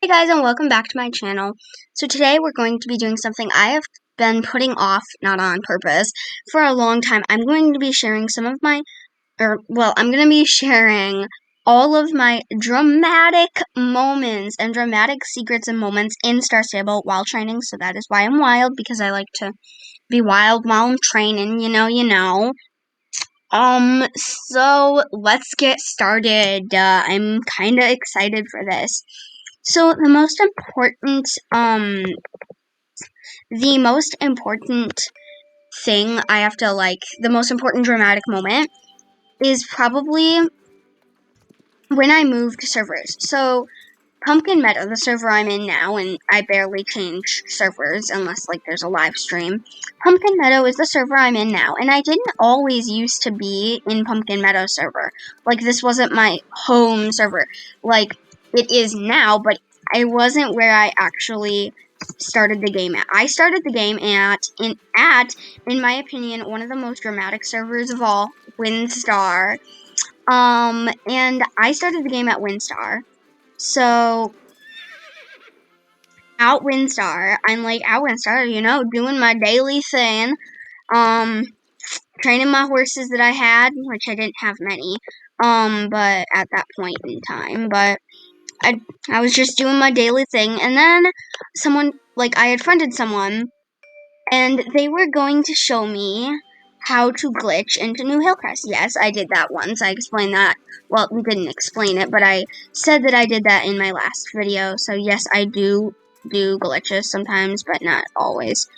Hey guys, and welcome back to my channel. So today we're going to be doing something I have been putting off, not on purpose, for a long time. I'm going to be sharing I'm going to be sharing all of my dramatic moments and dramatic secrets and moments in Star Stable while training. So that is why I'm wild, because I like to be wild while I'm training, So let's get started. I'm kind of excited for this. So the most important thing I have to the most important dramatic moment is probably when I moved servers. So Pumpkin Meadow, the server I'm in now, and I barely change servers unless there's a live stream. Pumpkin Meadow is the server I'm in now, and I didn't always used to be in Pumpkin Meadow server. This wasn't my home server. It is now, but it wasn't where I actually started the game at. I started the game in my opinion, one of the most dramatic servers of all, WinStar. And I started the game at WinStar. So at WinStar, I'm at WinStar, doing my daily thing, training my horses that I had, which I didn't have many, but at that point in time, but I was just doing my daily thing, and then I had friended someone, and they were going to show me how to glitch into New Hillcrest. Yes, I did that once. I explained that. Well, we didn't explain it, but I said that I did that in my last video. So yes, I do glitches sometimes, but not always.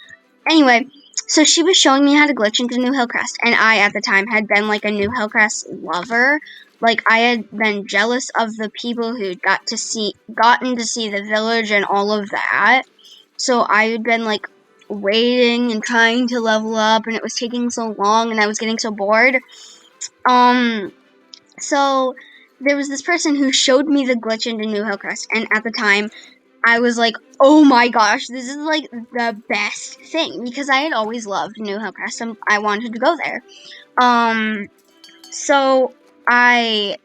Anyway, so she was showing me how to glitch into New Hillcrest, and I, at the time, had been a New Hillcrest lover. I had been jealous of the people who'd gotten to see the village and all of that. So I had been waiting and trying to level up, and it was taking so long, and I was getting so bored. So there was this person who showed me the glitch into New Hillcrest, and at the time, I was like, oh my gosh, this is the best thing, because I had always loved New Hillcrest, and I wanted to go there. So I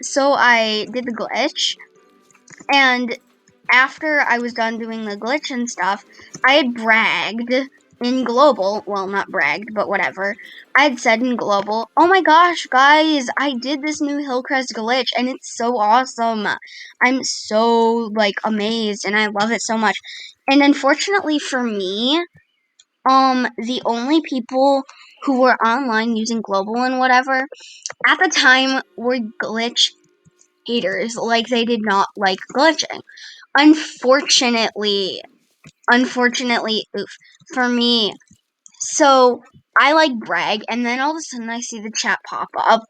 did the glitch, and after I was done doing the glitch and stuff, I had bragged in global, well, not bragged, but whatever. I had said in global, oh my gosh, guys, I did this New Hillcrest glitch, and it's so awesome. I'm so, amazed, and I love it so much. And unfortunately for me, the only people who were online using global and whatever, at the time, were glitch haters. They did not like glitching. Unfortunately, for me. So I brag, and then all of a sudden I see the chat pop up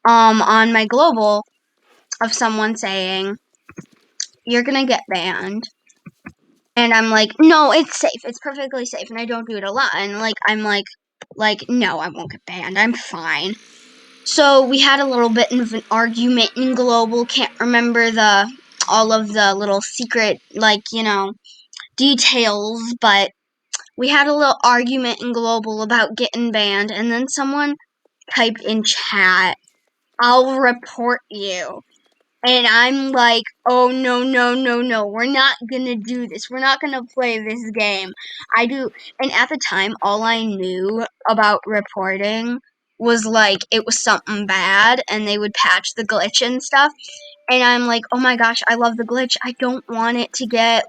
on my global of someone saying, you're gonna get banned. And I'm like, no, it's safe. It's perfectly safe, and I don't do it a lot. And I'm no, I won't get banned. I'm fine. So we had a little bit of an argument in global. Can't remember all of the little secret details, but we had a little argument in global about getting banned, and then someone typed in chat, I'll report you. And I'm like, oh no, we're not gonna do this. We're not gonna play this game. And at the time, all I knew about reporting was it was something bad, and they would patch the glitch and stuff. And I'm like, oh my gosh, I love the glitch. I don't want it to get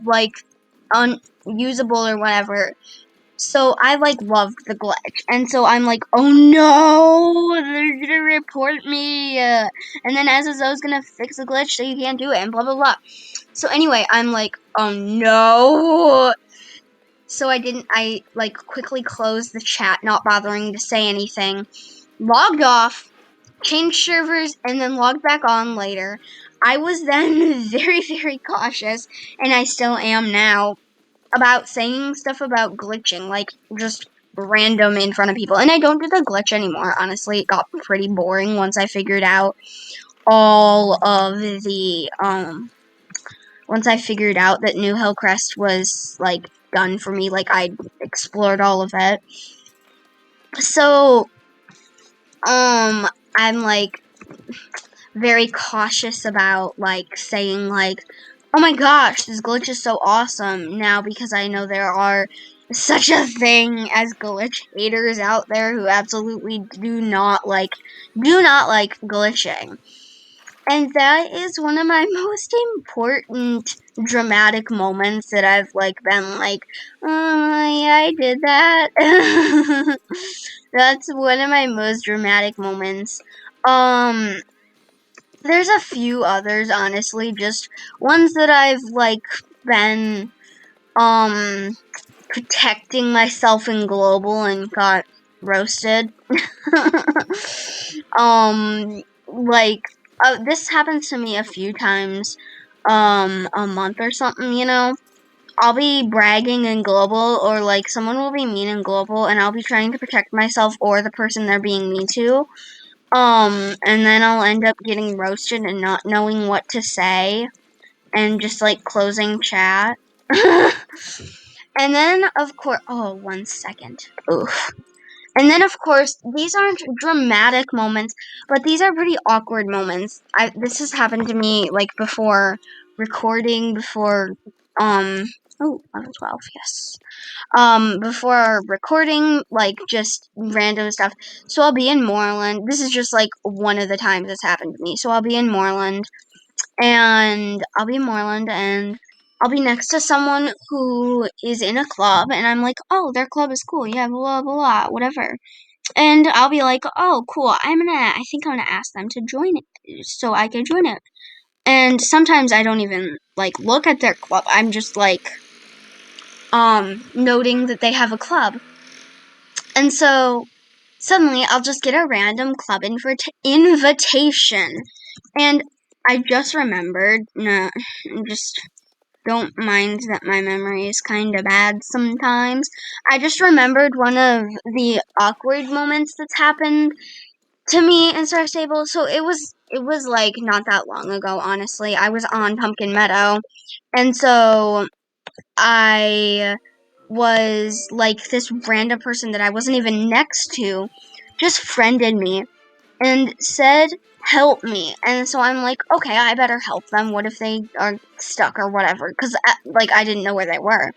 unusable or whatever. So I loved the glitch, and so I'm like, oh no, they're gonna report me, and then SSO's gonna fix the glitch so you can't do it, and blah blah blah. So anyway, I'm like, oh no. So I quickly closed the chat, not bothering to say anything, logged off, changed servers, and then logged back on later. I was then very, very cautious, and I still am now, about saying stuff about glitching, just random in front of people. And I don't do the glitch anymore, honestly. It got pretty boring once I figured out all of the, once I figured out that New Hillcrest was, done for me, I explored all of it. So, I'm, very cautious about, saying, Oh my gosh, this glitch is so awesome now because I know there are such a thing as glitch haters out there who absolutely do not like glitching. And that is one of my most important dramatic moments that I've been like, oh yeah, I did that. That's one of my most dramatic moments. There's a few others, honestly, just ones that I've been protecting myself in global and got roasted. Like this happens to me a few times a month or something, you know. I'll be bragging in global, or someone will be mean in global, and I'll be trying to protect myself or the person they're being mean to. And then I'll end up getting roasted and not knowing what to say and just closing chat. And then of course, oh, 1 second. Oof. And then of course, these aren't dramatic moments, but these are pretty awkward moments. This has happened to me before recording, before oh, 11:12, yes. Before recording, just random stuff. So I'll be in Moreland. This is just one of the times it's happened to me. So I'll be in Moreland, and I'll be next to someone who is in a club, and I'm like, oh, their club is cool, yeah, blah, blah, blah, whatever. And I'll be like, oh, cool, I think I'm gonna ask them to join it, so I can join it. And sometimes I don't even, look at their club. I'm just, noting that they have a club. And so, suddenly, I'll just get a random club invitation. And I just remembered, no, just don't mind that my memory is kind of bad sometimes. I just remembered one of the awkward moments that's happened to me in Star Stable. So it was not that long ago, honestly. I was on Pumpkin Meadow, and so I was this random person that I wasn't even next to just friended me and said, help me. And so I'm like, okay, I better help them. What if they are stuck or whatever? Because I didn't know where they were.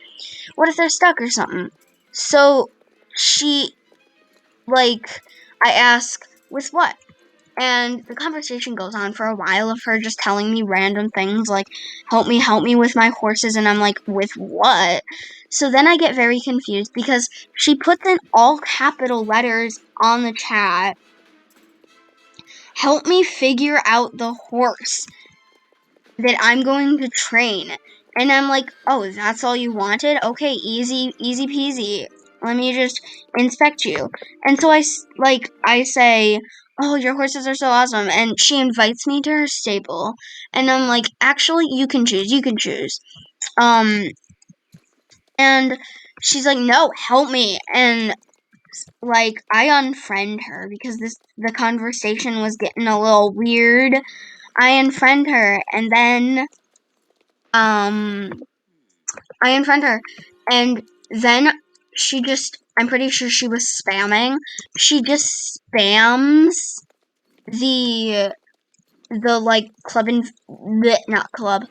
What if they're stuck or something? So she, I ask, with what? And the conversation goes on for a while of her just telling me random things like, help me with my horses. And I'm like, with what? So then I get very confused because she puts in all capital letters on the chat, help me figure out the horse that I'm going to train. And I'm like, oh, that's all you wanted? Okay, easy peasy. Let me just inspect you. And so I say, oh, your horses are so awesome. And she invites me to her stable. And I'm like, actually, you can choose. And she's like, no, help me. And I unfriend her because the conversation was getting a little weird. I unfriend her, and then I unfriend her, and then I'm pretty sure she was spamming. She just spams the club not club,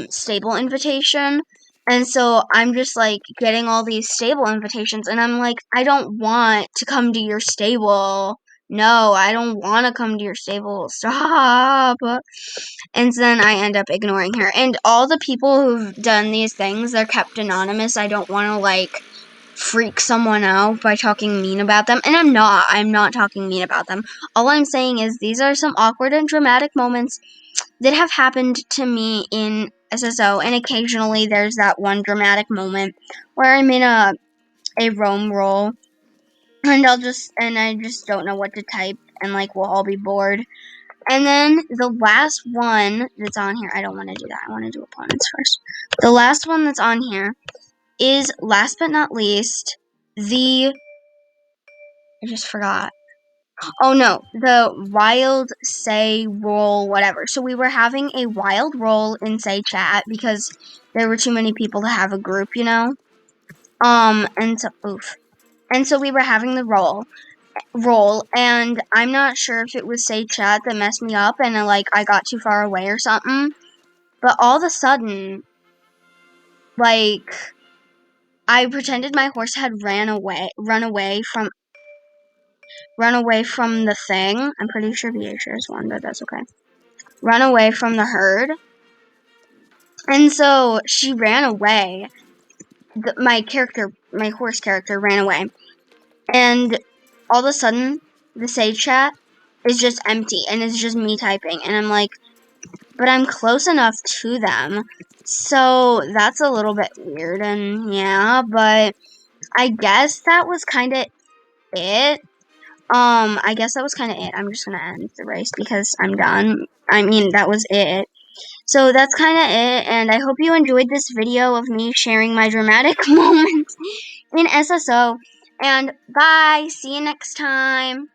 stable invitation. And so I'm just getting all these stable invitations, and I'm like, I don't want to come to your stable. No, I don't want to come to your stable. Stop. And then I end up ignoring her. And all the people who've done these things, they're kept anonymous. I don't want to freak someone out by talking mean about them. And I'm not talking mean about them. All I'm saying is these are some awkward and dramatic moments that have happened to me in SSO, and occasionally there's that one dramatic moment where I'm in a roam role, and I just don't know what to type, and we'll all be bored. And then the last one that's on here, I don't want to do that. I want to do opponents first. The last one that's on here is, last but not least, I just forgot. Oh no, the wild say roll whatever. So we were having a wild roll in say chat because there were too many people to have a group, you know. And so we were having the roll, and I'm not sure if it was say chat that messed me up and I got too far away or something. But all of a sudden, like, I pretended my horse had run away from the thing. I'm pretty sure Byeeee shares one, but that's okay. Run away from the herd. And so she ran away. My horse character ran away. And all of a sudden, the sage chat is just empty, and it's just me typing. And I'm like, but I'm close enough to them. So that's a little bit weird, and yeah, but I guess that was kind of it. I guess that was kind of it. I'm just gonna end the race because I'm done. I mean, that was it. So that's kind of it, and I hope you enjoyed this video of me sharing my dramatic moments in SSO. And bye! See you next time!